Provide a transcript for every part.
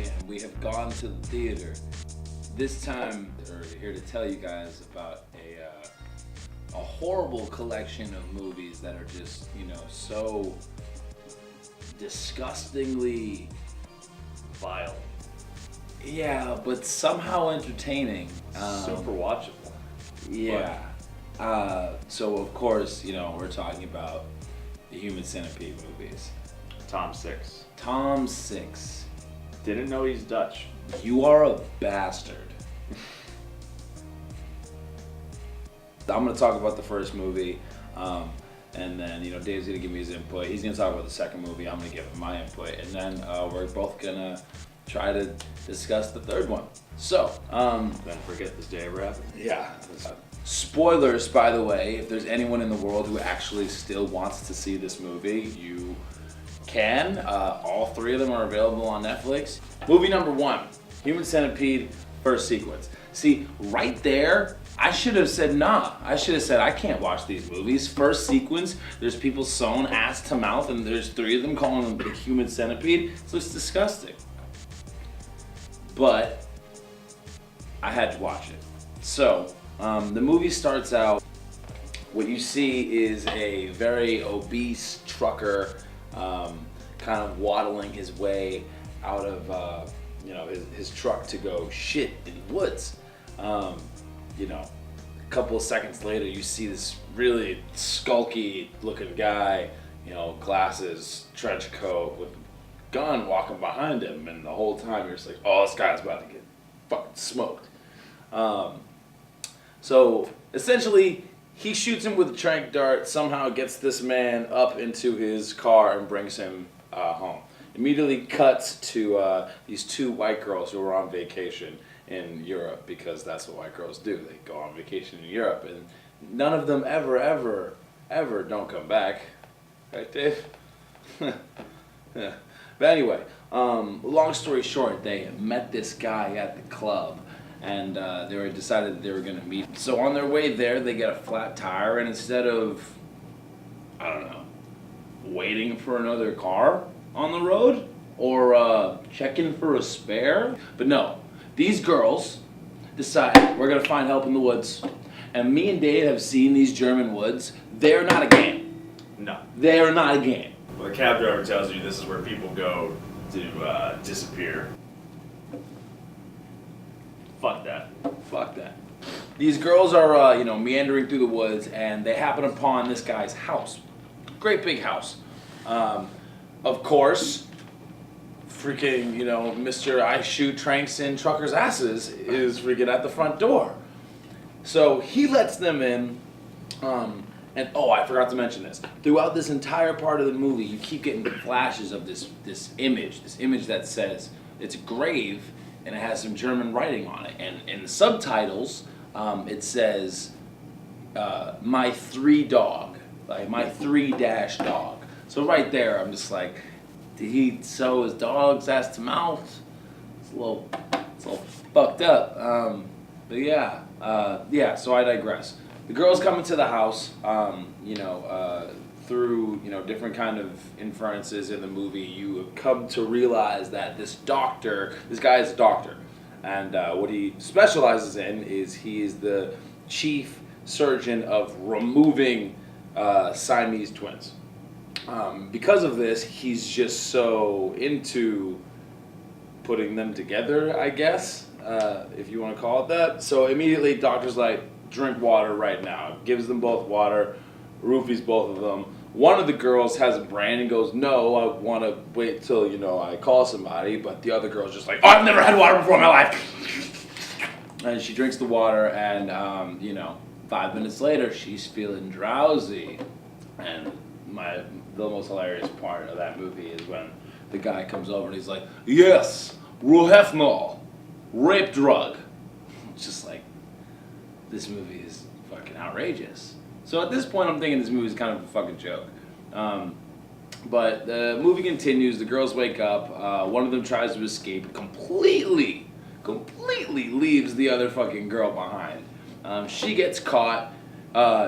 movie, and we have gone to the theater. This time, we're here to tell you guys about a horrible collection of movies that are just, so disgustingly vile. Yeah, but somehow entertaining. Super watchable. Yeah. So of course, we're talking about the Human Centipede movies. Tom Six. Tom Six. Didn't know he's Dutch. You are a bastard. I'm going to talk about the first movie, and then, Dave's going to give me his input. He's going to talk about the second movie. I'm going to give him my input, and then we're both going to try to discuss the third one. So, Then forget this day ever happened. yeah. Spoilers, by the way, if there's anyone in the world who actually still wants to see this movie, you can. All three of them are available on Netflix. Movie number one, Human Centipede, first sequence. See, right there, I should have said nah. I should have said I can't watch these movies. First sequence, there's people sewn ass to mouth, and there's three of them calling them the Human Centipede. It looks disgusting. But I had to watch it. So, the movie starts out, what you see is a very obese trucker kind of waddling his way out of his truck to go shit in the woods. A couple of seconds later you see this really skulky looking guy, glasses, trench coat with a gun walking behind him, and the whole time you're just like, oh, this guy's about to get fucking smoked. So essentially, he shoots him with a tranq dart, somehow gets this man up into his car and brings him home. Immediately cuts to these two white girls who are on vacation in Europe, because that's what white girls do. They go on vacation in Europe, and none of them ever don't come back. Right, Dave? Yeah. But anyway, long story short, they met this guy at the club, and they decided that they were going to meet. So on their way there, they get a flat tire, and instead of, waiting for another car on the road, or checking for a spare, but no, these girls decide we're going to find help in the woods. And me and Dave have seen these German woods. They're not a game. No. They are not a game. Well, the cab driver tells you this is where people go to disappear. Fuck that. Fuck that. These girls are, meandering through the woods, and they happen upon this guy's house. Great big house. Of course, freaking, Mr. I shoot tranks in truckers' asses is freaking at the front door. So he lets them in, and I forgot to mention this. Throughout this entire part of the movie, you keep getting flashes of this image that says it's a grave, and it has some German writing on it. And in the subtitles, it says, my 3 dog, like my 3-dog. So right there, I'm just like, did he sew his dog's ass to mouth? It's a little fucked up. But yeah, so I digress. The girls come into the house, through, different kind of inferences in the movie, you have come to realize that this guy is a doctor. And what he specializes in is he is the chief surgeon of removing Siamese twins. Because of this, he's just so into putting them together, I guess, if you want to call it that. So immediately, doctor's like, drink water right now. Gives them both water, roofies both of them. One of the girls has a brain and goes, no, I want to wait till, I call somebody. But the other girl's just like, oh, I've never had water before in my life. And she drinks the water, and, 5 minutes later, she's feeling drowsy. And the most hilarious part of that movie is when the guy comes over and he's like, yes, Rohypnol, rape drug. It's just like, this movie is fucking outrageous. So at this point, I'm thinking this movie is kind of a fucking joke. But the movie continues. The girls wake up. One of them tries to escape. Completely leaves the other fucking girl behind. She gets caught.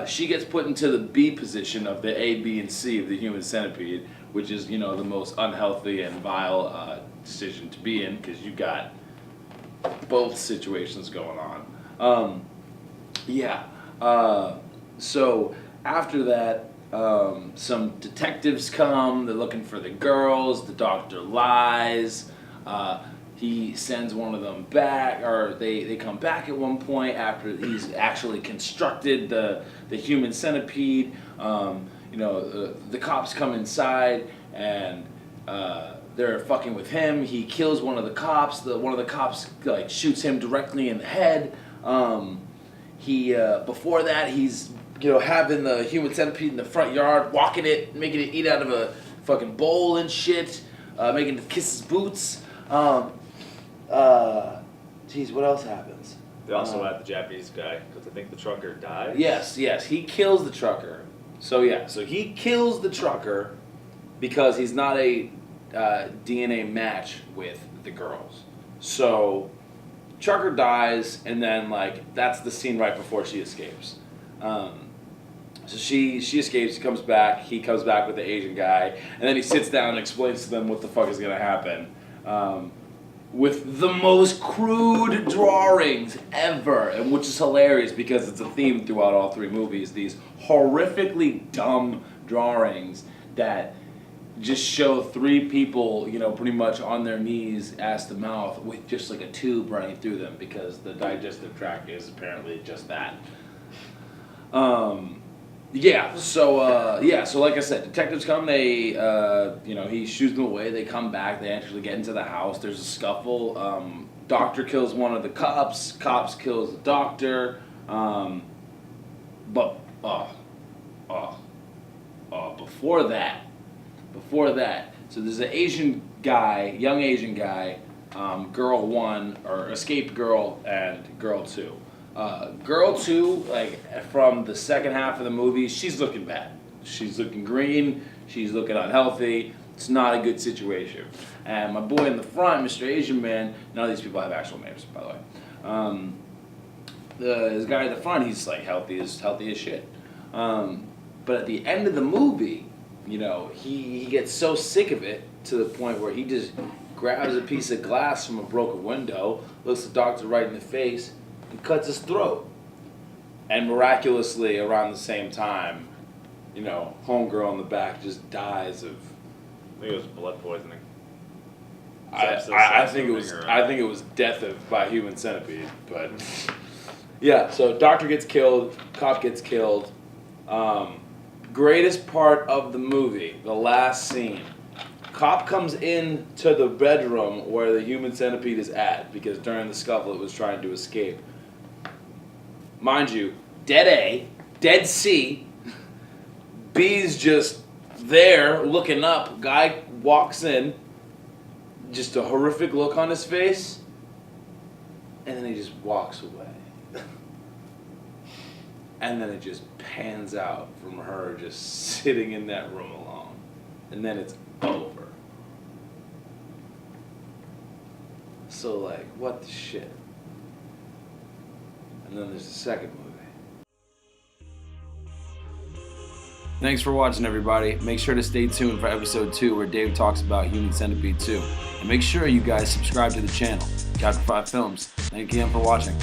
She gets put into the B position of the A, B, and C of the Human Centipede, which is, you know, the most unhealthy and vile decision to be in, because you got both situations going on. So after that, some detectives come. They're looking for the girls. The doctor lies. He sends one of them back, or they come back at one point after he's actually constructed the human centipede. The cops come inside and they're fucking with him. He kills one of the cops. One of the cops like shoots him directly in the head. Before that, he's having the human centipede in the front yard, walking it, making it eat out of a fucking bowl and shit, making it kiss his boots. What else happens? They also had the Japanese guy, because I think the trucker died. Yes, he kills the trucker. So he kills the trucker because he's not a DNA match with the girls. So trucker dies, and then that's the scene right before she escapes. So she escapes, he comes back with the Asian guy, and then he sits down and explains to them what the fuck is gonna happen. With the most crude drawings ever, and which is hilarious because it's a theme throughout all three movies. These horrifically dumb drawings that just show three people, pretty much on their knees, ass to mouth, with just like a tube running through them because the digestive tract is apparently just that. So like I said, detectives come, they, he shoots them away, they come back, they actually get into the house, there's a scuffle, doctor kills one of the cops kills the doctor, before that, so there's an Asian guy, young Asian guy, girl 1, or escaped girl, and girl 2. Girl 2, from the second half of the movie, she's looking bad. She's looking green. She's looking unhealthy. It's not a good situation. And my boy in the front, Mr. Asian Man, none of these people have actual names, by the way. This guy in the front, he's healthy as shit. But at the end of the movie, he gets so sick of it to the point where he just grabs a piece of glass from a broken window, looks the doctor right in the face, and cuts his throat. And miraculously, around the same time, homegirl in the back just dies of. I think it was blood poisoning. I think it was death by human centipede. But yeah, so doctor gets killed, cop gets killed. Greatest part of the movie, the last scene. Cop comes in to the bedroom where the human centipede is at because during the scuffle it was trying to escape. Mind you, dead A, dead C, B's just there looking up. Guy walks in, just a horrific look on his face, and then he just walks away. And then it just pans out from her just sitting in that room alone. And then it's over. So what the shit? And then there's the second movie. Thanks for watching, everybody. Make sure to stay tuned for episode 2 where Dave talks about Human Centipede 2. And make sure you guys subscribe to the channel, ChapterVFilms. Thank you again for watching.